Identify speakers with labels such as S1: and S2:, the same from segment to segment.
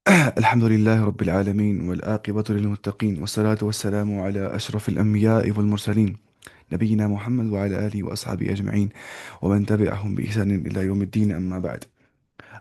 S1: الحمد لله رب العالمين والآقبة للمتقين والصلاة والسلام على أشرف الأنبياء والمرسلين نبينا محمد وعلى آله وأصحابه أجمعين ومن تبعهم بإحسان إلى يوم الدين أما بعد.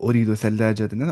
S1: أريد ثلاجة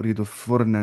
S1: أريد فرنا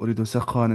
S1: أريد سخانا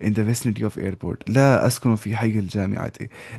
S1: in the vicinity of airport, لا أسكن في حي الجامعة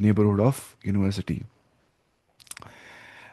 S1: neighborhood of university.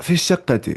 S1: في الشقة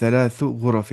S1: ثلاث غرف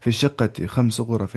S1: في الشقة خمس غرف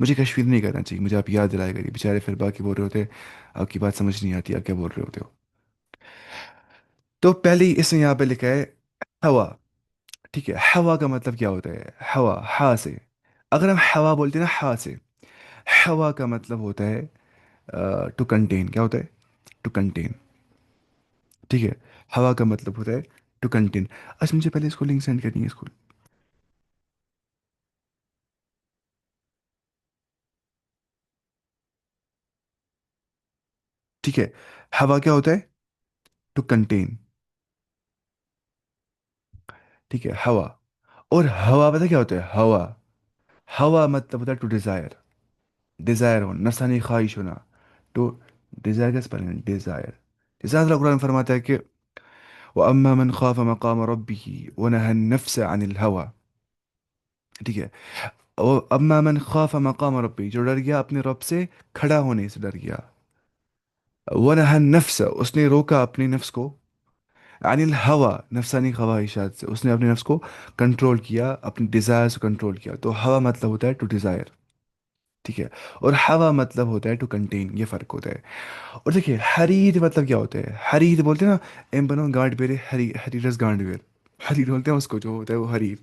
S1: مجھے کشمیر نہیں کرنا چاہیے، مجھے آپ یاد دلایا کریے، بیچارے پھر باقی بول رہے ہوتے ہیں، آپ کی بات سمجھ نہیں آتی، آپ کیا بول رہے ہوتے ہو۔ تو پہلے ہی اس نے یہاں پہ لکھا ہے ہوا، ٹھیک ہے، ہوا کا مطلب کیا ہوتا ہے؟ ہوا، ہا سے، اگر ہم ہوا بولتے ہیں نا ہا سے، ہوا کا مطلب ہوتا ہے ٹو کنٹین، کیا ہوتا ہے؟ ٹو کنٹین، ٹھیک ہے، ہوا کا مطلب ہوتا ہے ٹو کنٹین۔ اچھا مجھے پہلے اس کو لنک سینڈ کرنی ہے، اس کو، ٹھیک ہے، ہوا کیا ہوتا ہے؟ ٹو کنٹین، ٹھیک ہے، ہوا، اور ہوا پتہ کیا ہوتا ہے؟ ہوا، ہوا مطلب ہوتا ہے ٹو ڈیزائر، ڈیزائر ہونا، نفسانی خواہش ہونا، ٹو ڈیزائر کا اسپیلنگ ہے ڈیزائر۔ جیسے اللہ قرآن فرماتا ہے کہ وَأَمَّا مَنْ خَافَ مَقَامَ رَبِّهِ وَنَهَى النَّفْسَ عَنِ الْهَوَى، ٹھیک ہے، اما من خاف مقام ربی، جو ڈر گیا اپنے رب سے کھڑا ہونے سے ڈر گیا، ونہا النفس، اس نے روکا اپنے نفس کو، عن الہوا، نفسانی خواہشات سے، اس نے اپنے نفس کو کنٹرول کیا، اپنی ڈیزائر سے کنٹرول کیا، تو ہوا مطلب ہوتا ہے ٹو ڈیزائر، ٹھیک ہے، اور ہوا مطلب ہوتا ہے ٹو کنٹین، یہ فرق ہوتا ہے۔ اور دیکھیے حریر مطلب کیا ہوتا ہے؟ حریر بولتے ہیں نا، ایم بنو گانڈ بیرے حریرس گانڈ بیر، حریر بولتے ہیں اس کو جو ہوتا ہے وہ حریر،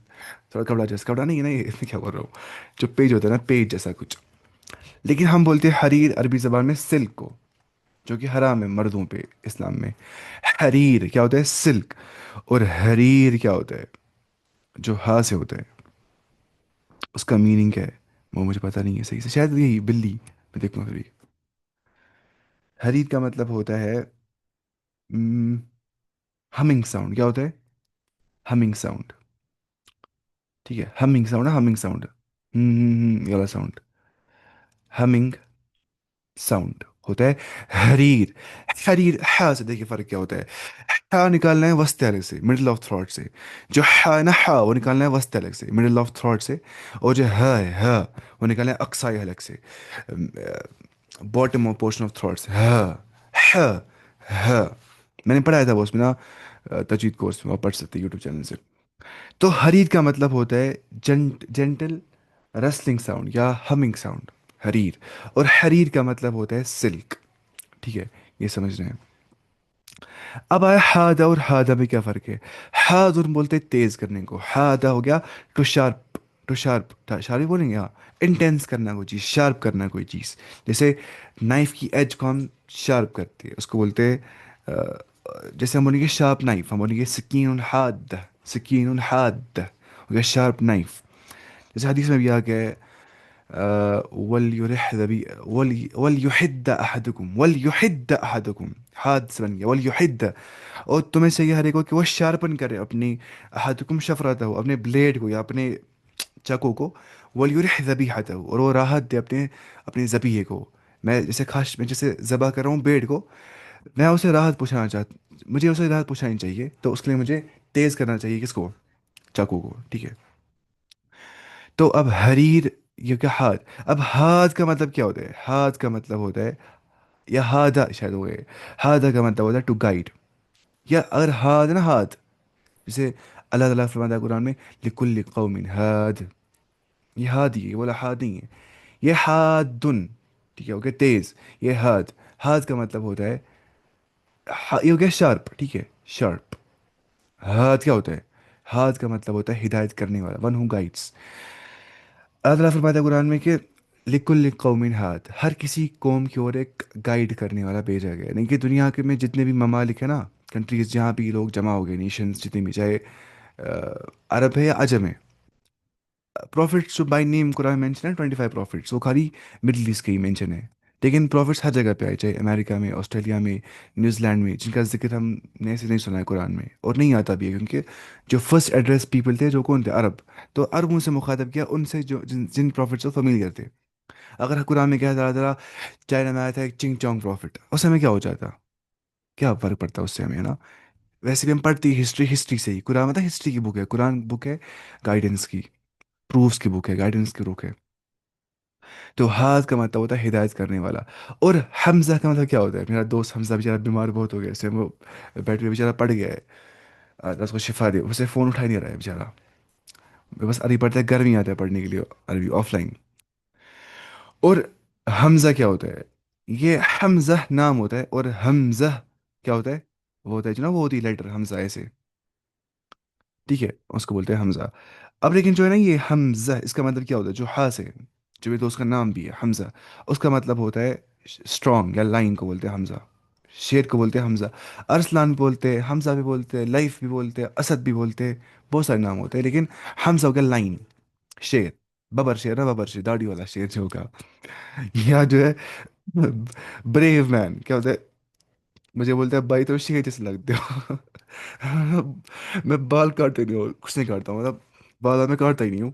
S1: تھوڑا کپڑا جیسا، کپڑا نہیں ہے نا یہ، میں کیا بول رہا ہوں، جو پیج ہوتا ہے نا، پیج جیسا کچھ، لیکن ہم بولتے ہیں حریر عربی زبان میں سلک کو، جو کہ حرام ہے مردوں پہ اسلام میں۔ حریر کیا ہوتا ہے؟ سلک، اور حریر کیا ہوتا ہے؟ جو ہاں سے ہوتا ہے، اس کا میننگ کیا ہے وہ مجھے پتہ نہیں ہے صحیح سے، شاید یہی بلی، میں دیکھوں پھر بھی۔ حریر کا مطلب ہوتا ہے ہمنگ ساؤنڈ، کیا ہوتا ہے؟ ہمنگ ساؤنڈ، ٹھیک ہے، ہمنگ ساؤنڈ ہے، ہمنگ ساؤنڈ، یہ والا ساؤنڈ، ہمنگ ساؤنڈ ہوتا ہے حریر۔ حریر ہا سے دیکھیے فرق کیا ہوتا ہے، ہا نکالنا ہے وسط حلق سے، مڈل آف تھروٹ سے، جو ہا ہے نا، ہا وہ نکالنا ہے وسط حلق سے، مڈل آف تھروٹ سے، اور جو ہا ہے، ہا وہ نکالنا ہے اقصائی حلق سے، bottom of portion of throat سے، ہا، ہا، ہا، میں نے پڑھایا تھا وہ اس میں نا، تجوید کورس میں، آپ پڑھ سکتے یوٹیوب چینل سے۔ تو حریر کا مطلب ہوتا ہے جنٹل رسلنگ ساؤنڈ یا ہمنگ ساؤنڈ، حریر، اور حریر کا مطلب ہوتا ہے سلک، ٹھیک ہے، یہ سمجھ رہے ہیں؟ اب آیا ہادہ، اور ہادہ میں کیا فرق ہے؟ ہاد ہم بولتے ہیں تیز کرنے کو، ہادہ ہو گیا too sharp, too sharp, sharp بولیں گے، ہاں، انٹینس کرنا کوئی چیز، شارپ کرنا کوئی چیز، جیسے نائف کی ایج کو ہم شارپ کرتے ہیں، اس کو بولتے ہیں جیسے ہم بولیں گے شارپ نائف، ہم بولیں گے سکین حاد، سکین حاد ہو گیا شارپ نائف۔ جیسے حدیث میں بھی آ گیا ہے وَلْيُرِحْ وَلْيُحِدَّ أَحَدُكُمْ، وَلْيُحِدَّ أَحَدُكُمْ، حاد سے بن گیا وَلْيُحِدَّ، اور تمہیں چاہیے ہر ایک کو کہ وہ شارپن کرے اپنی، احدکم شفرتہ، اپنے بلیڈ کو یا اپنے چکو کو، وَلْيُرِحْ ذَبِيحَتَهُ، اور وہ راحت دے اپنے اپنے ذبیحے کو۔ میں جیسے ذبح کر رہا ہوں بیڑ کو، میں اسے راحت پہنچانا چاہتا، مجھے اسے راحت پہنچانی چاہیے، تو اس کے لیے مجھے تیز کرنا چاہیے کس کو؟ چاقو کو، ٹھیک ہے۔ تو اب حریر، یہ کیا ہاتھ، اب ہاتھ کا مطلب کیا ہوتا ہے؟ ہاتھ کا مطلب ہوتا ہے، یا ہادہ شاید ہو گئے، ہادہ کا مطلب ہوتا ہے ٹو گائیڈ، یا اگر ہاتھ نا ہاتھ، جیسے اللہ تعالیٰ فرماتا ہے قرآن میں لکل قوم ہاد، یہ ہاد ہی ہے، یہ بولا ہاد نہیں ہے، یہ ہادن، ٹھیک ہے، اوکے، تیز، یہ ہاتھ، ہاتھ کا مطلب ہوتا ہے یہ ہو گیا شارپ، ٹھیک ہے، شارپ۔ ہاتھ کیا ہوتا ہے؟ ہاتھ کا مطلب ہوتا ہے ہدایت کرنے والا، ون ہو گائڈس۔ اللہ تعالیٰ فرماتا ہے قرآن میں کہ لکل قوم ہاتھ، ہر کسی قوم کی اور ایک گائیڈ کرنے والا بھیجا گیا، یعنی کہ دنیا کے میں جتنے بھی ممالک ہیں نا، کنٹریز جہاں بھی لوگ جمع ہو گئے، نیشنز جتنے بھی، چاہے عرب ہے یا عجم ہے، پروفٹس جو بائی نیم قرآن مینشن ہے 25 پروفٹس، وہ خالی مڈل ایسٹ کے ہی مینشن ہے، لیکن پروفٹس ہر جگہ پہ آئے، چاہے امریکہ میں، آسٹریلیا میں، نیوزی لینڈ میں، جن کا ذکر ہم نے ایسے نہیں سنا ہے قرآن میں، اور نہیں آتا بھی ہے، کیونکہ جو فرسٹ ایڈریس پیپل تھے جو کون تھے؟ عرب، تو عربوں سے مخاطب کیا ان سے جو جن پروفٹ سے فیملیئر تھے۔ اگر قرآن میں کیا تعالیٰ چائنا میں آیا تھا ایک چنگ چونگ پروفٹ، اس ہمیں کیا ہو جاتا؟ کیا فرق پڑتا اس سے ہمیں، ہے نا؟ ویسے بھی ہم پڑھتی ہسٹری، ہسٹری سے ہی، قرآن مطلب ہسٹری کی بک ہے، قرآن بک ہے گائیڈنس کی، پروفس کی بک ہے، گائیڈنس کی بک ہے۔ تو ہاتھ کا مطلب ہوتا ہے ہدایت کرنے والا، اور حمزہ کا مطلب کیا ہوتا ہے؟ میرا دوست حمزہ بیچارہ بیمار بہت ہو گیا، اس سے وہ بیٹھ کے بیچارہ پڑ گیا ہے، اللہ اس کو شفا دے، اسے فون اٹھا ہی نہیں رہا ہے بیچارہ، بس عربی پڑھتا ہے، گھر نہیں آتا ہے پڑھنے کے لیے عربی آف لائن۔ اور حمزہ کیا ہوتا ہے؟ یہ حمزہ نام ہوتا ہے، اور حمزہ کیا ہوتا ہے؟ وہ ہوتا ہے جو نا، وہ ہوتی ہے لیٹر حمزہ ایسے، ٹھیک ہے، اس کو بولتے ہیں حمزہ۔ اب لیکن جو ہے نا یہ حمزہ، اس کا مطلب کیا ہوتا ہے؟ جو ہا سے، جو یہ دوست کا نام بھی ہے حمزہ، اس کا مطلب ہوتا ہے اسٹرانگ، یا لائن کو بولتے ہیں حمزہ، شیر کو بولتے ہیں حمزہ، ارسلان بھی بولتے ہیں، حمزہ بھی بولتے ہیں، لائف بھی بولتے ہیں، اسد بھی بولتے ہیں، بہت سارے نام ہوتے ہیں، لیکن حمزہ ہو گیا لائن، شیر، ببر شیر نا، ببر شیر داڑھی والا شیر جو ہوگا، یا جو ہے بریو مین کیا ہوتا ہے؟ مجھے بولتا ہے بھائی تو شیر جیسے لگتے ہو۔ میں بال کاٹتے نہیں ہوں، کچھ نہیں کاٹتا ہوں، مطلب بال میں کاٹتا ہی نہیں ہوں،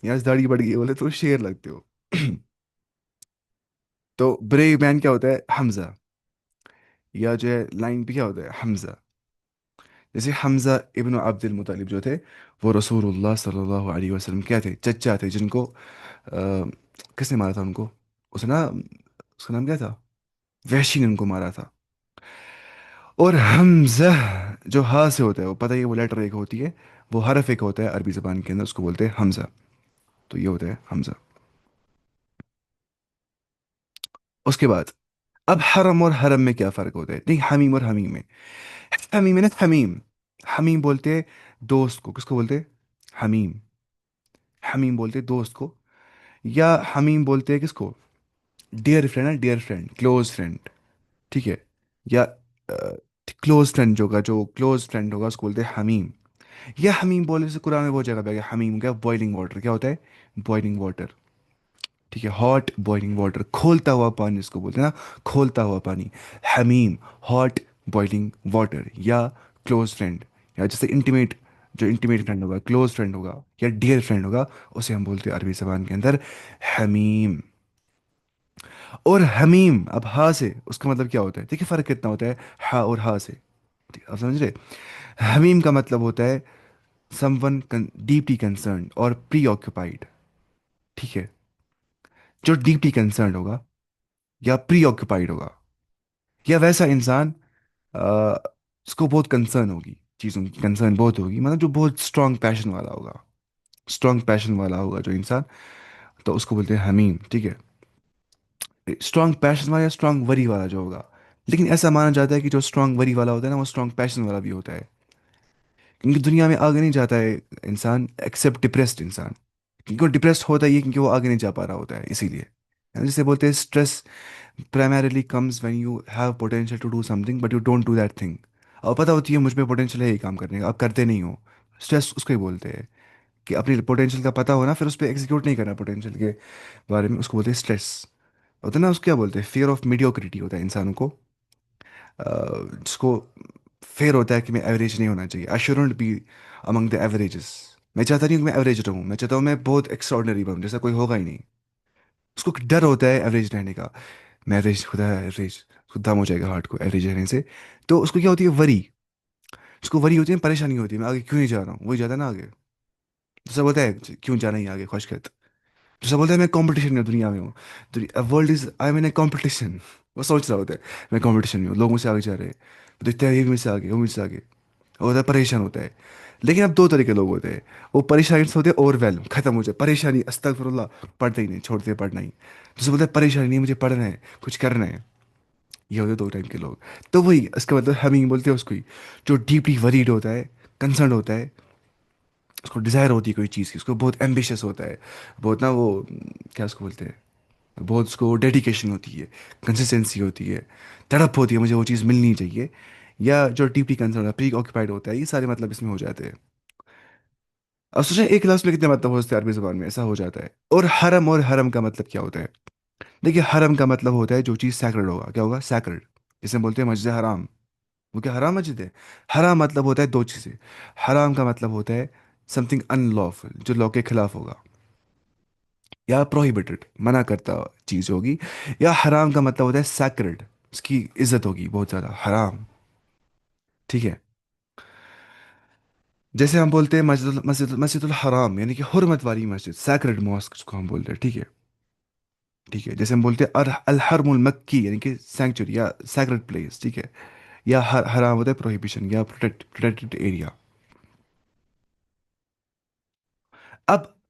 S1: یہاں سے داڑھی بڑھ گئی ہے، بولے تو شیر لگتے ہو۔ تو بریو مین کیا ہوتا ہے؟ حمزہ، یا جو ہے لائن پہ کیا ہوتا ہے؟ حمزہ۔ جیسے حمزہ ابن عبد المطلب جو تھے، وہ رسول اللہ صلی اللہ علیہ وسلم کیا تھے؟ چچا تھے، جن کو آ، کس نے مارا تھا ان کو؟ اس نے نا، اس کا نام کیا تھا؟ وحشی نے ان کو مارا تھا۔ اور حمزہ جو ہا سے ہوتا ہے، وہ پتہ ہی ہے، وہ لیٹر ایک ہوتی ہے، وہ حرف ایک ہوتا ہے عربی زبان کے اندر، اس کو بولتے ہیں حمزہ۔ تو یہ ہوتا ہے حمزہ۔ اس کے بعد اب حرم اور حرم میں کیا فرق ہوتا ہے؟ نہیں، حمیم اور حمیم میں، حمیم ہے نا، حمیم، حمیم بولتے ہیں دوست کو، کس کو بولتے ہیں؟ حمیم، حمیم بولتے ہیں دوست کو، یا حمیم بولتے ہیں کس کو؟ ڈیئر فرینڈ ہے، ڈیئر فرینڈ، کلوز فرینڈ، ٹھیک ہے، یا کلوز فرینڈ جو ہوگا، جو کلوز فرینڈ ہوگا اس کو بولتے ہیں حمیم۔ یا حمیم بولنے سے قرآن میں بہت جگہ پہ گیا حمیم، کیا؟ بوائلنگ واٹر، کیا ہوتا ہے؟ بوائلنگ واٹر، ٹھیک ہے، ہاٹ بوائلنگ واٹر، کھولتا ہوا پانی اس کو بولتے ہیں نا، کھولتا ہوا پانی، حمیم، ہاٹ بوائلنگ واٹر، یا کلوز فرینڈ، یا جیسے انٹیمیٹ، جو انٹیمیٹ فرینڈ ہوگا، کلوز فرینڈ ہوگا، یا ڈیئر فرینڈ ہوگا، اسے ہم بولتے ہیں عربی زبان کے اندر حمیم۔ اور حمیم اب ہا سے، اس کا مطلب کیا ہوتا ہے؟ دیکھیے فرق کتنا ہوتا ہے ہا اور ہا سے، آپ سمجھ رہے؟ حمیم کا مطلب ہوتا ہے سم ون ڈیپلی کنسرنڈ اور پری آکوپائڈ، ٹھیک ہے، جو ڈیپلی کنسرنڈ ہوگا، یا پری آکوپائڈ ہوگا، یا ویسا انسان اس کو بہت کنسرن ہوگی، چیزوں کی کنسرن بہت ہوگی، مطلب جو بہت اسٹرانگ پیشن والا ہوگا، اسٹرانگ پیشن والا ہوگا جو انسان، تو اس کو بولتے ہیں حمیم، ٹھیک ہے، اسٹرانگ پیشن والا یا اسٹرانگ وری والا جو ہوگا۔ لیکن ایسا مانا جاتا ہے کہ جو اسٹرانگ وری والا ہوتا ہے نا، وہ اسٹرانگ پیشن والا بھی ہوتا ہے، کیونکہ دنیا میں آگے نہیں جاتا ہے انسان ایکسیپٹ ڈپریسڈ انسان، کیونکہ وہ ڈپریسڈ ہوتا ہی ہے کیونکہ وہ آگے نہیں جا پا رہا ہوتا ہے، اسی لیے جسے بولتے ہیں stress primarily comes when you have potential to do something but you don't do that thing۔ اور پتہ ہوتی ہے مجھ میں پوٹینشیل ہے یہ کام کرنے کا، آپ کرتے نہیں ہو، اسٹریس اس کو ہی بولتے ہیں، کہ اپنی پوٹینشیل کا پتہ ہونا پھر اس پہ ایگزیکیوٹ نہیں کرنا پوٹینشیل کے بارے میں، اس کو بولتے ہیں اسٹریس، ہوتا ہے نا، اس کو کیا بولتے ہیں؟ فیئر آف میڈیوکریٹی ہوتا ہے انسانوں کو، جس کو فیئر ہوتا ہے کہ میں ایوریج نہیں ہونا چاہیے، I shouldn't be among the averages, میں چاہتا نہیں ہوں کہ میں ایوریج رہوں، میں چاہتا ہوں میں بہت ایکسٹراڈنری بنوں جیسا کوئی ہوگا ہی نہیں، اس کو ڈر ہوتا ہے ایوریج رہنے کا، میں ایوریج، خدا ہے ایوریج، اس کو دم ہو جائے گا ہارٹ کو ایوریج رہنے سے، تو اس کو کیا ہوتی ہے؟ وری، اس کو وری ہوتی ہے، پریشانی ہوتی ہے، میں آگے کیوں نہیں جا رہا ہوں، وہی جاتا ہے نا آگے، دوسرا بولتا ہے کیوں جانا ہی آگے خوش، دوسرا بولتا ہے میں کمپٹیشن میں دنیا میں ہوں، world is I main a competition, وہ سوچ رہا ہوتا ہے میں کمپٹیشن میں ہوں، لوگوں سے آگے جا رہے ہیں، دیکھتے ہیں یہ مجھ سے آگے، وہ مجھ سے آگے، وہ ہوتا ہے پریشان ہوتا ہے۔ لیکن اب دو طرح کے لوگ ہوتے ہیں، وہ پریشانی سے ہوتے ہیں اوور ویلم، ختم ہو جائے پریشانی، استغفر اللہ، پڑھتے ہی نہیں، چھوڑتے ہیں پڑھنا ہی، دوسرے بولتے ہیں پریشانی نہیں، مجھے پڑھنا ہے، کچھ کرنا ہے، یہ ہوتے ہیں دو ٹائم کے لوگ۔ تو وہی اس کا مطلب ہمیں بولتے ہیں اس کو ہی، جو ڈیپلی وریڈ ہوتا ہے، کنسرنڈ ہوتا ہے، اس کو ڈیزائر ہوتی ہے کوئی چیز کی، اس کو بہت ایمبیشیس ہوتا ہے، بہت نا وہ، کیا اس کو بولتے ہیں، بہت اس کو ڈیڈیکیشن ہوتی ہے، کنسسٹنسی ہوتی ہے، تڑپ ہوتی ہے، مجھے وہ چیز ملنی چاہیے، یا جو ڈیپلی کنسرن پری آکوپائڈ ہوتا ہے، یہ سارے مطلب اس میں ہو جاتے ہیں۔ اب سوچیں ایک لفظ میں کتنے مطلب ہوتے ہیں عربی زبان میں، ایسا ہو جاتا ہے۔ اور حرم کا مطلب کیا ہوتا ہے؟ دیکھیے حرم کا مطلب ہوتا ہے جو چیز سیکرڈ ہوگا، کیا ہوگا؟ سیکرڈ، جسے بولتے ہیں مسجد حرام، وہ کیا حرام مسجد ہے؟ حرام مطلب ہوتا ہے دو چیزیں، حرام کا مطلب ہوتا ہے سم تھنگ ان لافل، جو لا کے خلاف ہوگا، یا پروہیبٹڈ، منع کرتا چیز ہوگی، یا حرام کا مطلب ہوتا ہے سیکرڈ، اس کی عزت ہوگی بہت زیادہ، حرام، ٹھیک ہے، جیسے ہم بولتے ہیں مسجد الحرام، یعنی کہ حرمت والی مسجد، سیکرڈ ماسک جس کو ہم بولتے ہیں، ٹھیک ہے، ٹھیک ہے، جیسے ہم بولتے ہیں الحرم المکی، یعنی کہ سینکچری یا سیکرڈ پلیس، ٹھیک ہے، یا حرام ہوتا ہے پروہیبیشن یا پروٹیکٹڈ ایریا۔ اب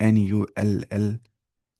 S1: NULL,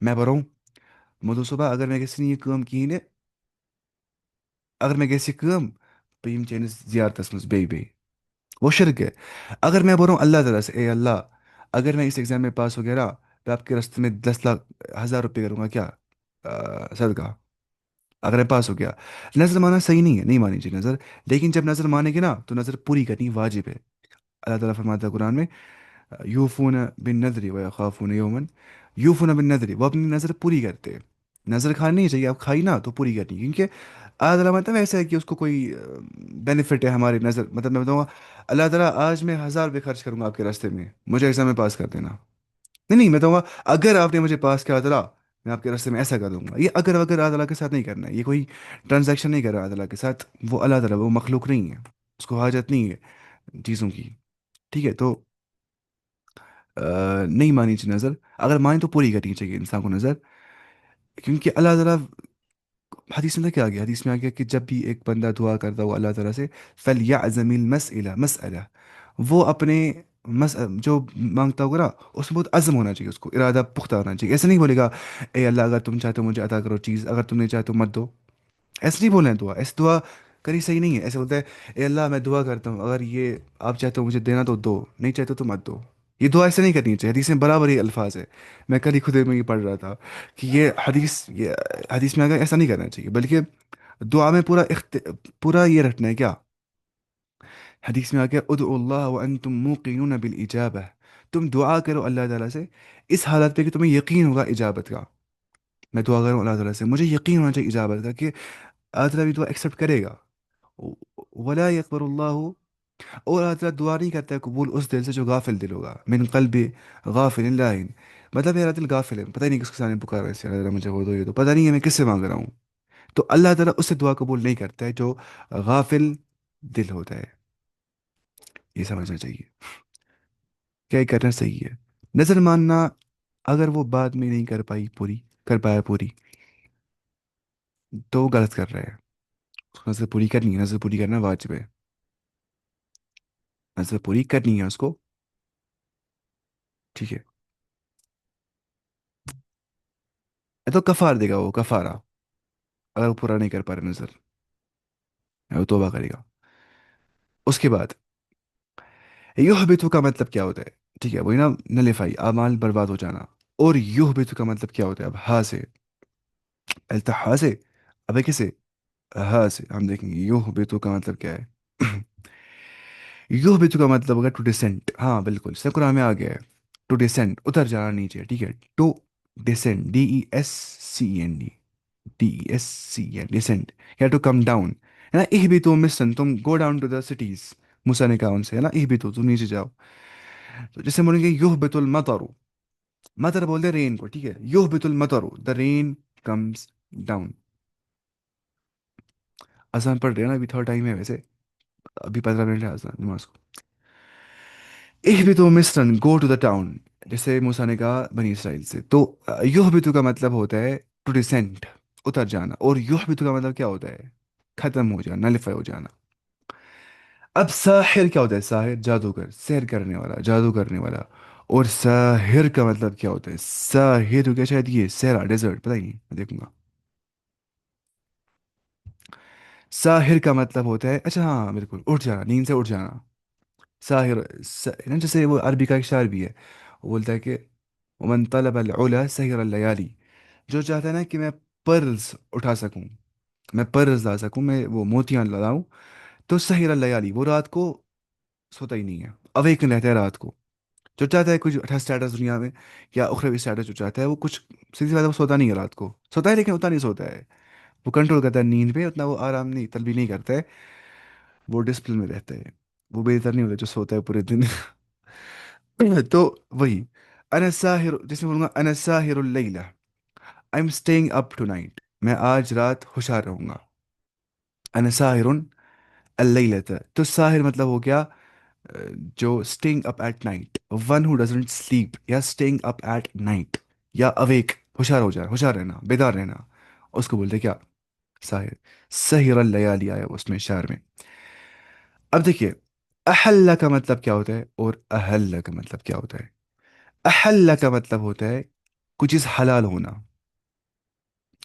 S1: میں بر مو صبح اگر مے گژھِ نہٕ یہِ کٲم کِہیٖنۍ نہٕ اگر مے گژھِ یہِ کٲم بہٕ یِمہٕ چٲنِس زیارتس منٛز بیٚیہِ وہ شرک ہے. اگر میں بول رہا ہوں اللہ تعالیٰ سے اے اللہ اگر میں اس ایگزام میں پاس ہو گیا نا میں آپ کے راستے میں 10 لاکھ 1000 روپے کروں گا کیا صدقہ. اگر میں پاس ہو گیا نظر ماننا صحیح نہیں ہے نہیں مانی چاہیے نظر. لیکن جب نظر مانے گی نا تو نظر پوری کرنی واجب ہے. اللہ تعالیٰ فرماتا ہے قرآن میں یوفون بن نظری و خافون یومن یوفون بن نظری وہ اپنی نظر پوری کرتے ہیں. نظر کھانی نہیں چاہیے آپ کھائی نا تو پوری کرنی کیونکہ اللہ تعالیٰ مطلب ایسا ہے کہ اس کو کوئی بینیفٹ ہے ہماری نظر مطلب میں بتاؤں گا اللہ تعالیٰ آج میں 1000 روپے خرچ کروں گا آپ کے راستے میں مجھے ایگزام میں پاس کر دینا. نہیں نہیں میں بتاؤں گا اگر آپ نے مجھے پاس کیا اللہ تعالیٰ میں آپ کے راستے میں ایسا کر دوں گا. یہ اگر اللہ تعالیٰ کے ساتھ نہیں کرنا ہے یہ کوئی ٹرانزیکشن نہیں کر رہا اللہ تعالیٰ کے ساتھ. وہ اللہ تعالیٰ وہ مخلوق نہیں ہے اس کو حاجت نہیں ہے چیزوں کی. ٹھیک ہے تو نہیں مانی چاہیے نظر. اگر مانی تو پوری کرنی چاہیے انسان کو نظر کیونکہ اللہ تعالیٰ حدیث میں کیا گیا حدیث میں آ گیا کہ جب بھی ایک بندہ دعا کرتا ہو اللہ تعالیٰ سے فَلْيَعْزَمِ الْمَسْئِلَةَ مسئلہ وہ اپنے جو مانگتا ہوگا نا اس میں بہت عزم ہونا چاہیے اس کو ارادہ پختہ ہونا چاہیے. ایسے نہیں بولے گا اے اللہ اگر تم چاہتے ہو مجھے عطا کرو چیز اگر تم نہیں چاہتے تو مت دو. ایسے نہیں بولنا ہے دعا ایسے دعا کری صحیح نہیں ہے. ایسے بولتا ہے اے اللہ میں دعا کرتا ہوں اگر یہ آپ چاہتے ہو مجھے دینا تو دو نہیں چاہتے تو مت دو. یہ دعا ایسے نہیں کرنی چاہیے. حدیث میں برابر ہی الفاظ ہے. میں کل ہی خود میں یہ پڑھ رہا تھا کہ یہ حدیث میں اگر ایسا نہیں کرنا چاہیے بلکہ دعا میں پورا یہ رکھنا ہے کیا. حدیث میں آ کے ادعوا اللہ وانتم موقنون بالاجابہ تم دعا کرو اللہ تعالیٰ سے اس حالت پہ کہ تمہیں یقین ہوگا اجابت کا. میں دعا کروں اللہ تعالیٰ سے مجھے یقین ہونا چاہیے اجابت کا کہ اللہ تعالیٰ بھی دعا ایکسیپٹ کرے گا. ولا يقبل اللہ اور اللہ تعالیٰ دعا نہیں کرتا ہے قبول اس دل سے جو غافل دل ہوگا من قلب غافل لاہن. مطلب میرا دل غافل ہے پتہ نہیں کس کے سامنے پکارا ہے اس سے اللہ تعالیٰ مجھے وہ دو یہ تو پتہ نہیں ہے میں کس سے مانگ رہا ہوں. تو اللہ تعالیٰ اس سے دعا قبول نہیں کرتا ہے جو غافل دل ہوتا ہے. یہ سمجھنا چاہیے کیا یہ کرنا صحیح ہے. نظر ماننا اگر وہ بعد میں نہیں کر پایا پوری تو وہ غلط کر رہا ہے. اس کو نظر پوری کرنی ہے نظر پوری کرنا واجب ہے. نظر پوری کرنی ہے اس کو. ٹھیک ہے تو کفار دے گا وہ کفارہ اگر وہ پورا نہیں کر پا رہا نظر وہ توبہ کرے گا. اس کے بعد یحبط کا مطلب کیا ہوتا ہے. ٹھیک ہے وہی نا نلیفائی اعمال برباد ہو جانا. اور یحبط کا مطلب کیا ہوتا ہے اب ہا سے التحا سے ابے کسے ہا سے ہم دیکھیں گے یحبط کا مطلب کیا ہے. یحبط کا مطلب ہوگا ٹو ڈسینٹ. ہاں بالکل اس قرآن میں آ گیا ہے ٹو ڈسینٹ اتر جانا نیچے. ٹھیک ہے to descend DESCEND DESCEND descend یا ٹو کم ڈاؤن ہے نا. بھی تو مسن تم go down to the cities موسیٰ نے کہا ان سے ہے نا بھی تو تم نیچے جاؤ. تو جیسے بولیں گے یحبط المطر مطر بولتے رین کو. ٹھیک ہے یحبط المطر دا رین کمز ڈاؤن. آسان پڑھ رہے ہیں نا ابھی تھوڑا ٹائم ہے ویسے ابھی 15 منٹ ہے آسان نماز کو. اہبطوا مصرا گو ٹو دا ٹاؤن جیسے موسیٰ نے کہا بنی اسرائیل سے. تو یحبطوا کا مطلب ہوتا ہے ٹو ڈسینٹ اتر جانا. اور یحبطوا کا مطلب کیا ہوتا ہے ختم ہو جانا نلیفائی ہو جانا. اب ساحر کیا ہوتا ہے ساحر جادوگر سحر کرنے والا جادو کرنے والا. اور ساحر کا مطلب کیا ہوتا ہے ساحر ہو گیا شاید یہ صحرا ڈیزرٹ پتہ ہی نہیں میں دیکھوں گا. ساحر کا مطلب ہوتا ہے اچھا ہاں بالکل اٹھ جانا نیند سے اٹھ جانا. ساحر جیسے وہ عربی کا ایک شعر بھی ہے وہ بولتا ہے کہ ومن طلب العلا سحر اللیالی جو چاہتا ہے نا کہ میں پرلز اٹھا سکوں میں پرلز لا سکوں میں وہ موتیاں لاؤں تو سحر اللیالی وہ رات کو سوتا ہی نہیں ہے اویکن رہتا ہے رات کو. جو چاہتا ہے کچھ اٹھا اسٹیٹس دنیا میں یا اخروی اسٹیٹس جو چاہتا ہے وہ کچھ سیدھی بات ہے وہ سوتا نہیں ہے رات کو سوتا ہے لیکن اتنا نہیں سوتا ہے. وہ کنٹرول کرتا ہے نیند پہ اتنا وہ آرام نہیں طلبی نہیں کرتا ہے. وہ ڈسپلن میں رہتا ہے. وہ بہتر نہیں ہوتا جو سوتا ہے پورے دن. تو وہی انا ساحر جس میں بولوں گا انا ساحر اللیلہ I am staying up tonight میں آج رات ہوشیار رہوں گا. انا ساحر اللیلۃ تو ساحر مطلب ہو گیا جو staying up at night one ہو ڈزنٹ سلیپ یا اسٹیئنگ اپ ایٹ نائٹ یا اویک ہوشیار ہو جائے ہوشیار رہنا بیدار رہنا اس کو بولتے کیا ساحر. سحر اللیالی آیا اس میں شعر میں. اب دیکھیے احل کا مطلب کیا ہوتا ہے اور احل کا مطلب کیا ہوتا ہے. احل کا مطلب ہوتا ہے کوئی چیز حلال ہونا.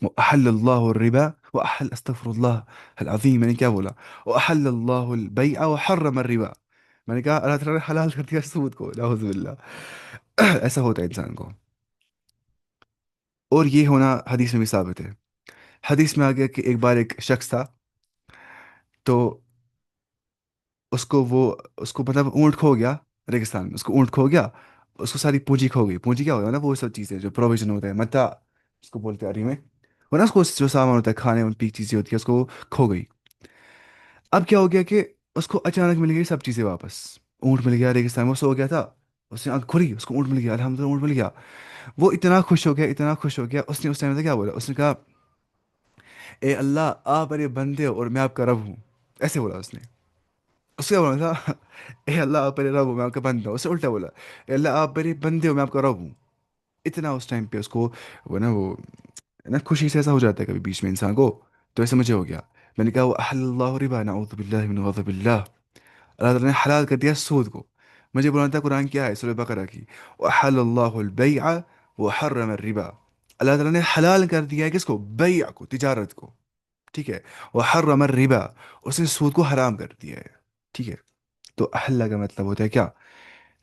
S1: وأحل الله الربا وأحل استغفر الله العظیم، میں نے کیا بولا؟ وأحل الله البيع وحرم الربا. میں نے کہا اللہ تعالیٰ نے حلال کر دیا سود کو، نعوذ باللہ. ایسا ہوتا ہے انسان کو. اور یہ ہونا حدیث میں بھی ثابت ہے. حدیث میں آ گیا کہ ایک بار ایک شخص تھا، تو اس کو اس کو مطلب اونٹ کھو گیا. ریگستان میں اس کو اونٹ کھو گیا. اس کو ساری پونجی کھو گئی. پونجی کیا ہوگا نا، وہ سب چیزیں جو پروویژن ہوتا ہے، متا اس کو بولتے ہیں عربی میں. وہ نا اس کو جو سامان ہوتا ہے کھانے ان پی چیزیں ہوتی ہے، اس کو کھو گئی. اب کیا ہو گیا کہ اس کو اچانک مل گئی سب چیزیں واپس. اونٹ مل گیا ریگستان میں، وہ سو گیا تھا. اس نے آنکھ کھلی، اس کو اونٹ مل گیا، الحمد للہ اونٹ مل گیا. وہ اتنا خوش ہو گیا، اتنا خوش ہو گیا. اس نے اس ٹائم سے کیا بولا؟ اس نے کہا اے اللہ، آپ میرے بندے ہو اور میں آپ کا رب ہوں. ایسے بولا اس نے. اس سے کیا بولا تھا؟ اے اللہ آپ میرے رب ہو، میں آپ کا بندہ ہوں. اس سے الٹا بولا اے اللہ آپ میرے بندے ہو، میں آپ کا رب ہوں. اتنا اس ٹائم پہ اس کو وہ نا خوشی سے ایسا ہو جاتا ہے کبھی بیچ میں انسان کو. تو ایسا مجھے ہو گیا. میں نے کہا وہ احل اللہ ربا نعوذ باللہ من غضب اللہ. اللہ تعالیٰ نے حلال کر دیا سود کو. مجھے بولا تھا قرآن کیا ہے، سورہ بقرہ کی. وَأَحَلَّ اللَّهُ الْبَيْعَ وَحَرَّمَ الرِّبَا. اللہ تعالیٰ نے حلال کر دیا ہے کس کو؟ بیع کو، تجارت کو. ٹھیک ہے. وَحَرَّمَ الرِّبَا. اس نے سود کو حرام کر دیا ہے. ٹھیک ہے. تو احلہ کا مطلب ہوتا ہے کیا؟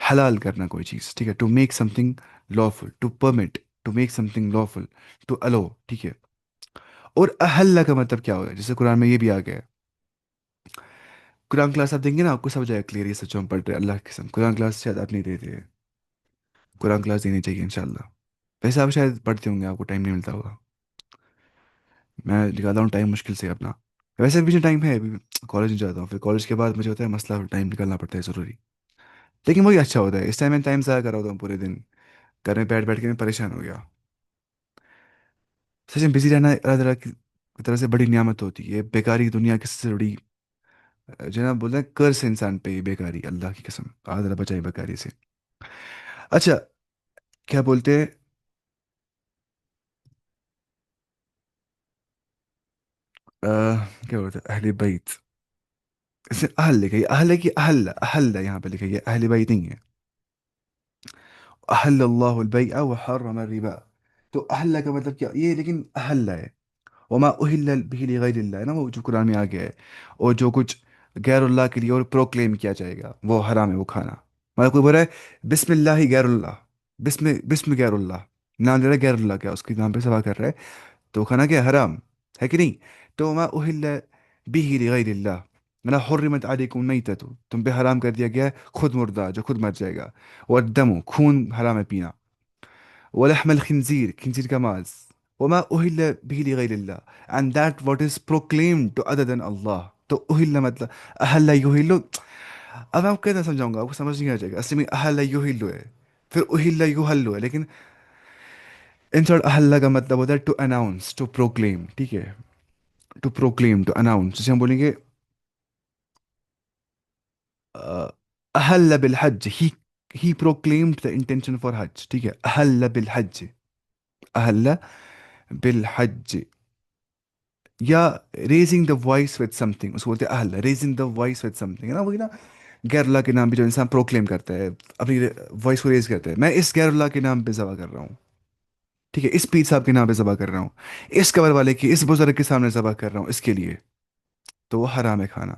S1: حلال کرنا کوئی چیز. ٹھیک ہے. To make something lawful, to permit, to make something lawful, to allow. ٹھیک ہے. اور احلہ کا مطلب کیا ہوتا ہے؟ جیسے قرآن میں یہ بھی آ گیا ہے. قرآن کلاس آپ دیں گے نا، آپ کو سمجھ جائے کلیئر یہ سچ ہم پڑھ رہے ہیں. اللہ کی قسم قرآن کلاس شاید آپ نہیں دیتے ہیں. قرآن کلاس دینی چاہیے انشاءاللہ. ویسے آپ شاید پڑھتے ہوں گے، آپ کو ٹائم نہیں ملتا ہوگا. میں نکالتا ہوں ٹائم مشکل سے اپنا. ویسے بھی ٹائم ہے ابھی. کالج میں جاتا ہوں، پھر کالج کے بعد مجھے ہوتا ہے مسئلہ، ٹائم نکالنا پڑتا ہے ضروری. لیکن وہی اچھا ہوتا ہے. اس ٹائم میں ٹائم ضائع کر رہا ہوتا ہوں پورے دن. گھر میں بیٹھ بیٹھ کے میں پریشان ہو گیا. سچ میں بزی رہنا اللہ تعالیٰ کی طرح سے بڑی نعمت ہوتی ہے. بیکاری دنیا کی سب سے بڑی جناب بولتے ہیں کرس انسان پہ، بیکاری. اللہ کی قسم اللہ تعالیٰ بچائے بیکاری سے. اچھا، کیا بولتے ہیں کیا بولتے ہیں اہل بیت. اس نے اہل لکھا، یہ اہل ہے کہ اہل؟ اہل ہے یہاں پہ لکھا، یہ اہل بیت نہیں ہے. احل اللہ البیع وحرم الربا. تو اہل کا مطلب کیا یہ؟ لیکن اہل ہے. وما اہل به لغیر اللہ ہے نا، وہ جو قرآن میں آ گیا ہے. اور جو کچھ غیر اللہ کے لیے اور پروکلیم کیا جائے گا وہ حرام ہے، وہ کھانا. مطلب کوئی بول رہا ہے بسم اللہ غیر اللہ، بسم غیر اللہ، نام لے رہا ہے غیر اللہ کا، اس کے نام پہ سوا کر رہا ہے، تو کھانا کیا حرام ہے کہ نہیں؟ تو ما اہل به لغیر اللہ، مطلب حرمت علیکم المیتۃ، تم پہ حرام کر دیا گیا ہے خود مردہ جو خود مر جائے گا. والدم، خون حرام ہے پینا. ولحم الخنزیر، خنزیر کا ماز. وما اہل به لغیر اللہ، and that what is proclaimed to other than Allah. تو اہل مطلب اہل یہل. اب میں آپ کو کیسے سمجھاؤں گا، آپ کو سمجھ نہیں آ جائے گا. اصل میں اہل یہل ہے، پھر اہل یحل ہے. لیکن ان شارٹ اہل کا مطلب ہوتا ہے ٹو اناؤنس، ٹو پروکلیم. ٹھیک ہے. To proclaim, to announce. جسے ہم بولیں گے اہل بالحج، he proclaimed the intention for حج. ٹھیک ہے. اہل بالحج، اہل بالحج. یا raising the voice with something, اس کو بولتے ہیں اہل. Raising the voice with something ہے نا، وہی نا غیر اللہ کے نام پہ جو انسان پروکلیم کرتا ہے، اپنی وائس کو ریز کرتا ہے. میں اس غیر اللہ کے نام پہ ذبح کر رہا ہوں. ٹھیک ہے. اس پیر صاحب کے نام پہ ذبح کر رہا ہوں، اس قبر والے کی، اس بزرگ کے سامنے ذبح کر رہا ہوں اس کے لیے. تو وہ حرام ہے کھانا،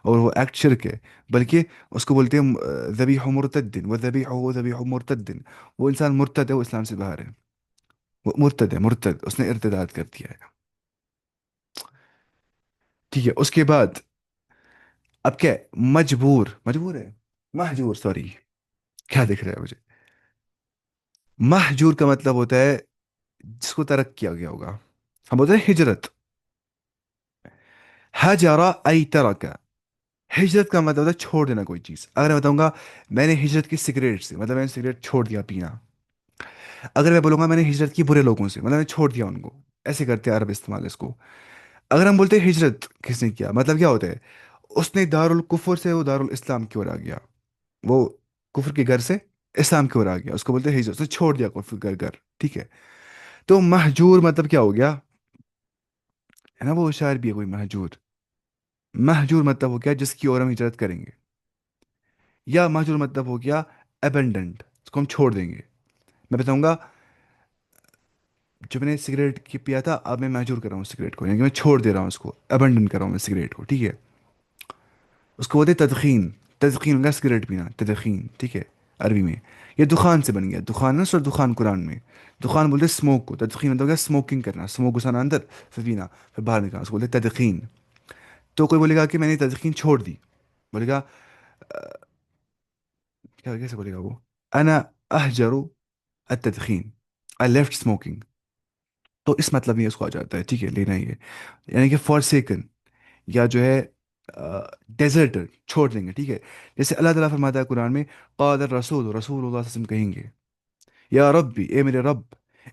S1: اور وہ ایکٹ شرک ہے. بلکہ اس کو بولتے ہیں ذبیح مرتد، و ذبیح ہو ذبیح مرتد. وہ انسان مرتد ہے، وہ اسلام سے باہر ہے. وہ مرتد ہے، مرتد، اس نے ارتداد کر دیا ہے. ٹھیک ہے. اس کے بعد اب کیا ہے؟ مجبور، مجبور ہے، مہجور، سوری. کیا دکھ رہا ہے مجھے؟ مہجور کا مطلب ہوتا ہے جس کو ترک کیا گیا ہوگا. ہم بولتے ہیں ہجرت. حجرا ای ترک. ہجرت کا مطلب ہوتا ہے چھوڑ دینا کوئی چیز. اگر میں بتاؤں گا میں نے ہجرت کی سگریٹ سے، مطلب میں نے سگریٹ چھوڑ دیا پینا. اگر میں بولوں گا میں نے ہجرت کی برے لوگوں سے، مطلب میں نے چھوڑ دیا ان کو. ایسے کرتے ہیں عرب استعمال اس کو. اگر ہم بولتے ہیں ہجرت کس نے کیا، مطلب کیا ہوتا ہے؟ اس نے دار الکفر سے وہ دار الاسلام کی اور آ گیا. وہ کفر کے گھر سے اسلام کی اور آ گیا، اس کو بولتے ہیں ہجرت. اس نے چھوڑ دیا کفر کا گھر. ٹھیک ہے. تو مہجور مطلب کیا ہو گیا؟ ہے نا وہ شاعر بھی ہے کوئی، مہجور. مہجور مطلب ہو گیا جس کی اور ہم ہجرت کریں گے. یا مہجور مطلب ہو گیا ابنڈنٹ، اس کو ہم چھوڑ دیں گے. میں بتاؤں گا جو میں نے سگریٹ کی پیا تھا اب میں محجور کر رہا ہوں سگریٹ کو، یعنی کہ میں چھوڑ دے رہا ہوں اس کو، ابنڈن کر رہا ہوں میں سگریٹ کو، ٹھیک ہے. اس کو بولتے ہیں تدخین. تدخین کا سگریٹ پینا، تدخین، ٹھیک ہے، عربی میں. یہ دخان سے بن گیا، دخان نا سر، دخان قرآن میں. دخان بولتے اسموک کو، تدخین مطلب کیا، اسموکنگ کرنا، اسموک گھسانا اندر، پھر پینا، پھر باہر نکالنا، اس کو بولتے ہیں تدخین. تو کوئی بولے گا کہ میں نے تدخین چھوڑ دی، بولے گا کیا، کیسے بولے گا وہ، انا اہجر التدخین، I left smoking. تو اس مطلب میں اس کو آ جاتا ہے، ٹھیک ہے، لینا ہی ہے. یعنی کہ فار سیکن، یا جو ہے ڈیزرٹر، چھوڑ دیں گے، ٹھیک ہے. جیسے اللہ تعالیٰ فرماتا ہے قرآن میں، قال الرسول، رسول اللہ صلی اللہ علیہ وسلم کہیں گے، یا ربی، اے میرے رب،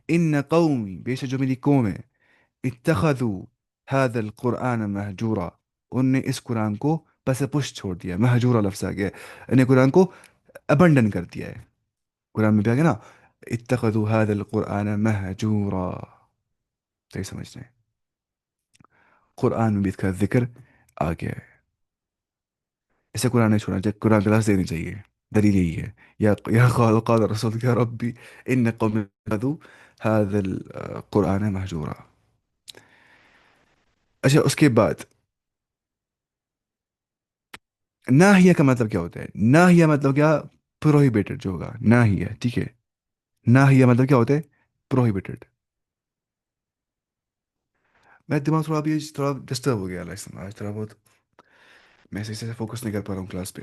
S1: ان قومی، بے شک جو میری قوم ہے، اتخذوا هذا القرآن مہجورا، ان نے اس قرآن کو پس پش چھوڑ دیا. مہجورا لفظ آ گیا ہے، انہیں قرآن کو ابنڈن کر دیا ہے. قرآن میں بھی آ گیا نا، اتخذوا هذا القرآن مہجورا. صحیح سمجھتے ہیں، قرآن میں بھی اس کا ذکر آ گیا ہے. اسے قرآن نہیں چھوڑنا چاہیے، قرآن کلاس دینی چاہیے. دلیل یہی ہے. یا قال الرسول یا ربی ان قوم اتخذوا هذا القرآن مہجورا. اچھا، اس کے بعد ناہیہ کا مطلب کیا ہوتا ہے؟ ناہیہ مطلب کیا، پروہیبیٹڈ جو ہوگا، ناہیہ، ٹھیک ہے. ناہیہ مطلب کیا ہوتا ہے؟ پروہیبیٹڈ. میں دماغ تھوڑا بھی تھوڑا ڈسٹرب ہو گیا آج تھوڑا بہت، میں صحیح سے فوکس نہیں کر پا رہا ہوں کلاس پہ.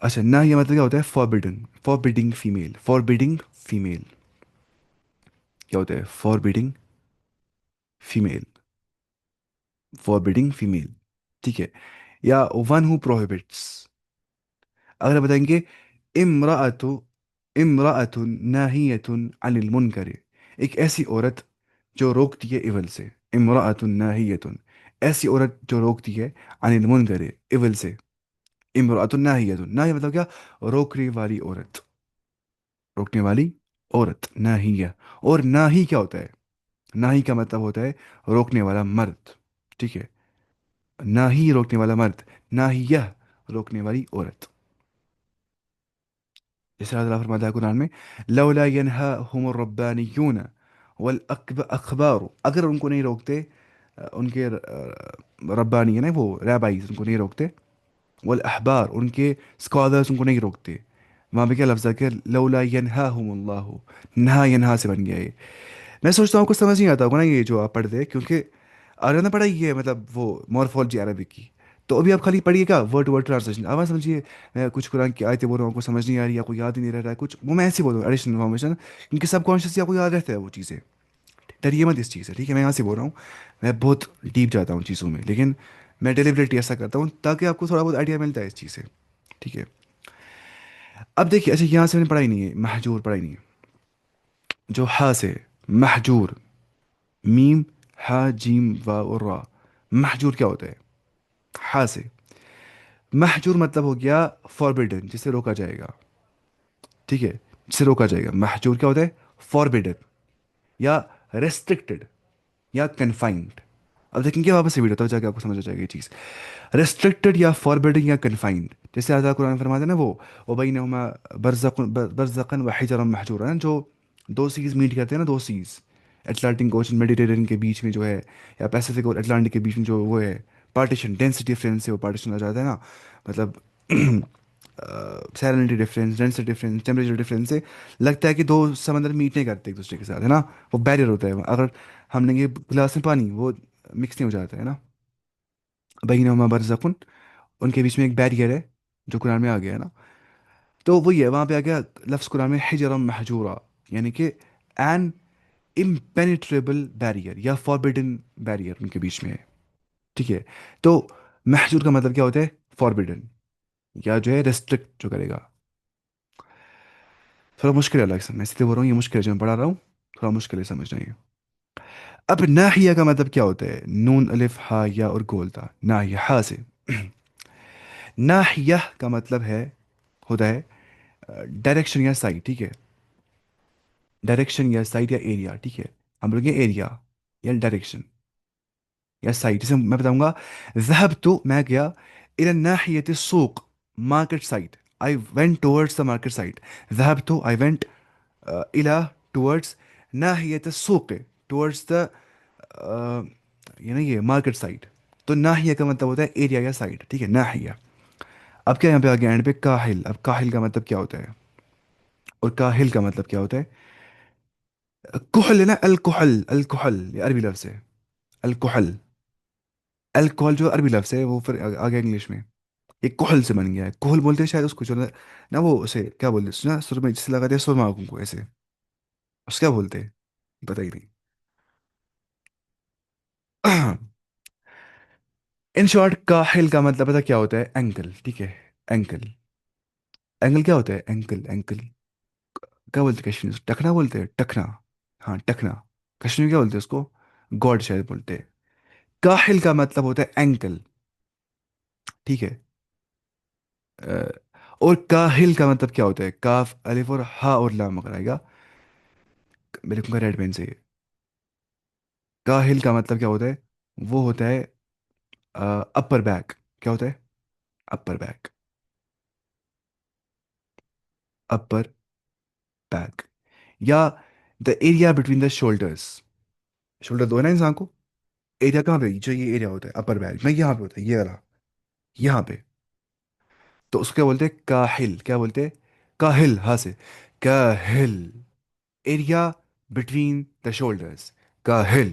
S1: اچھا، ناہیہ مطلب کیا ہوتا ہے؟ Forbidden, forbidding female, forbidding female. کیا ہوتا ہے؟ فوربیڈنگ فیمیل، فوربیڈنگ فیمیل، ٹھیک ہے. یا ون ہو پروہیبٹس. اگر آپ بتائیں گے امراۃ، امراۃ ناہیۃ عن المنکر، ایک ایسی عورت جو روکتی ہے ایول سے. امراۃ ناہیۃ، ایسی عورت جو روکتی ہے، عن المنکر، ایول سے. امراۃ ناہیۃ، ناہیہ مطلب کیا، روکنے والی عورت، روکنے والی عورت، ناہیہ. اور ناہی کیا ہوتا ہے؟ ناہی کا مطلب ہوتا ہے روکنے والا مرد، ٹھیک ہے. ناہی روکنے والا مرد، ناہیہ روکنے والی عورت. جیسے اللہ فرماتا ہے قرآن میں، لولا ینہاہم الربانیون والاخبار، اگر ان کو نہیں روکتے ان کے ربانی ہے نا وہ ریبائز، ان کو نہیں روکتے، والاحبار، ان کے اسکالرس ان کو نہیں روکتے. وہاں پہ کیا لفظ ہے کہ لولا ینہاہم اللہ، نہا ینہا سے بن گیا یہ. میں سوچتا ہوں کچھ سمجھ نہیں آتا ہوگا نا یہ جو آپ پڑھتے ہیں، کیونکہ آپ نے پڑھا یہ مطلب وہ مورفولوجی عربک کی. تو ابھی آپ خالی پڑھیے گا ورڈ ورڈ ٹرانسلیشن، اب سمجھیے. میں کچھ قرآن کی آیتیں بول رہا ہوں، کو سمجھ نہیں آ رہی، آپ کو یاد ہی نہیں رہ رہا ہے کچھ، وہ میں ایسے بول رہا ہوں ایڈیشنل انفارمیشن، کیونکہ سب کانشیسلی آپ کو یاد رہتا ہے وہ چیزیں. ڈریے مت اس چیز سے، ٹھیک ہے. میں یہاں سے بول رہا ہوں، میں بہت ڈیپ جاتا ہوں چیزوں میں، لیکن میں ڈیلیبریٹلی ایسا کرتا ہوں تاکہ آپ کو تھوڑا بہت آئیڈیا ملتا ہے اس چیز سے، ٹھیک ہے. اب دیکھیے، اچھا یہاں سے میں نے پڑھائی نہیں ہے، محجور پڑھائی نہیں ہے. جو ہا سے محجور، میم، ہا، جیم، واو اور را. محجور کیا ہوتا ہے؟ ہا سے محجور مطلب ہو گیا فوربیڈن، جسے روکا جائے گا، ٹھیک ہے، جسے روکا جائے گا. محجور کیا ہوتا ہے؟ فوربیڈن، یا ریسٹرکٹڈ، یا کنفائنڈ. اب دیکھیں گے واپس سے ویڈیو تب جا کے آپ کو سمجھ آ جائے گی یہ چیز. ریسٹرکٹڈ یا فوربیڈن یا کنفائنڈ. جیسے اللہ تعالیٰ قرآن فرماتے ہیں نا، وہ وبینہما برزقا وحجرا محجورا، جو دو سیز میٹ کرتے ہیں نا، دو سیز، اٹلانٹک اوشن میڈیٹرین کے بیچ میں جو ہے، یا پیسفک اور اٹلانٹک کے بیچ میں جو وہ ہے پارٹیشن، ڈینسٹی ڈفرینس سے وہ پارٹیشن آ جاتا ہے نا، مطلب salinity difference, density difference, temperature difference سے لگتا ہے کہ دو سمندر میٹ نہیں کرتے ایک دوسرے کے ساتھ، ہے نا. وہ بیریئر ہوتا ہے. اگر ہم لیں گے گلاس میں پانی، وہ مکس نہیں ہو جاتا ہے نا. بینہما برزخن، ان کے بیچ میں ایک بیریئر ہے جو قرآن میں آ گیا ہے نا. تو وہی ہے، وہاں پہ آ گیا لفظ قرآن میں حجرم محجورا، یعنی کہ این امپینیٹریبل بیریئر یا فاربیڈن بیریئر ان کے بیچ میں ہے، ٹھیک ہے. تو محجور کا مطلب کیا ہوتا ہے؟ فاربیڈن، یا جو ہے ریسٹرکٹ جو کرے گا. تھوڑا مشکل ہے میں اس لیے بول رہا ہوں یہ مشکل ہے جو میں پڑھا رہا ہوں، تھوڑا مشکل ہے سمجھنا یہ. اب ناحیہ کا مطلب کیا ہوتا ہے؟ نون الف ہا یا اور گولتا، ناحیہ ہا سے. ناحیہ کا مطلب ہے، ہوتا ہے ڈائریکشن یا سائڈ، ٹھیک ہے. ڈائریکشن یا سائڈ یا ایریا، ٹھیک ہے. ہم بولیں گے ایریا یا ڈائریکشن یا سائڈ. جیسے میں بتاؤں گا، ذهب تو میں گیا الى ناحیت السوق، market site. I went towards the market site. ذهبت، I went إلى towards ناحية السوق towards the یعنی یہ مارکیٹ سائڈ. تو ناحیہ کا مطلب ہوتا ہے ایریا یا سائڈ. ٹھیک ہے ناحیہ. اب کیا یہاں پہ آ گیا اینڈ پہ کاہل. اب کاہل کا مطلب کیا ہوتا ہے اور کاہل کا مطلب کیا ہوتا ہے؟ کحل ہے نا. الکحل الکحل یہ عربی لفظ ہے. الکحل. الکحل جو عربی لفظ ہے وہ پھر آ گیا انگلش میں. یہ کحل سے بن گیا ہے. کحل بولتے ہیں شاید اس کو جو نا وہ اسے کیا بولتے ہیں نا سر میں جس سے لگاتے ہیں سرما آنکھوں کو ایسے. اس کیا بولتے ہیں پتہ ہی نہیں. ان شارٹ کاہل کا مطلب پتہ کیا ہوتا ہے؟ اینکل. ٹھیک ہے. اینکل. اینکل کیا ہوتا ہے؟ اینکل اینکل کیا بولتے ہیں کشمیر میں؟ ٹکنا بولتے ہیں. ٹکنا. ہاں ٹکنا. کشمیر میں کیا بولتے ہیں اس کو؟ گاڈ شاید بولتے ہیں. کاہل کا مطلب ہوتا ہے اینکل. ٹھیک ہے. اور کاہل کا مطلب کیا ہوتا ہے؟ کاف الف اور ہا اور لام اگر آئے گا. میں لکھوں گا ریڈ پین سے. کاہل کا مطلب کیا ہوتا ہے؟ وہ ہوتا ہے اپر بیک. کیا ہوتا ہے؟ Upper back. Upper back. یا the area between the shoulders. Shoulder دو ہے نا انسان کو. ایریا کہاں پہ جو یہ ایریا ہوتا ہے اپر بیک میں یہاں پہ ہوتا ہے یہ رہا. یہاں پہ. تو اس کو کیا بولتے ہیں؟ کاہل. کیا بولتے ہیں؟ کاہل. ہاں سے. کاہل. Area between the shoulders. کاہل.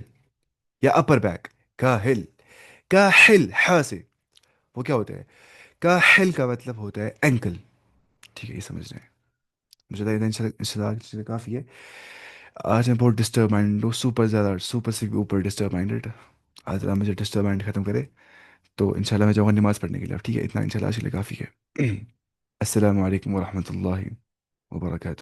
S1: یا اپر بیک. کاہل. کاہل ہا سے. وہ کیا ہوتا ہے؟ کاہل کا مطلب ہوتا ہے اینکل. ٹھیک ہے یہ سمجھ رہے ہیں. مجھے لگتا ہے ان شاء اللہ کافی ہے. آج میں بہت ڈسٹرب مائنڈ ہوں. سپر زیادہ سپر سے بھی اوپر ڈسٹرب مائنڈیڈ. آج اللہ مجھے ڈسٹرب مائنڈ ختم کرے. تو انشاءاللہ میں جاؤں گا نماز پڑھنے کے لیے. ٹھیک ہے اتنا انشاءاللہ آج کے لیے کافی ہے. السلام علیکم ورحمۃ اللہ وبرکاتہ.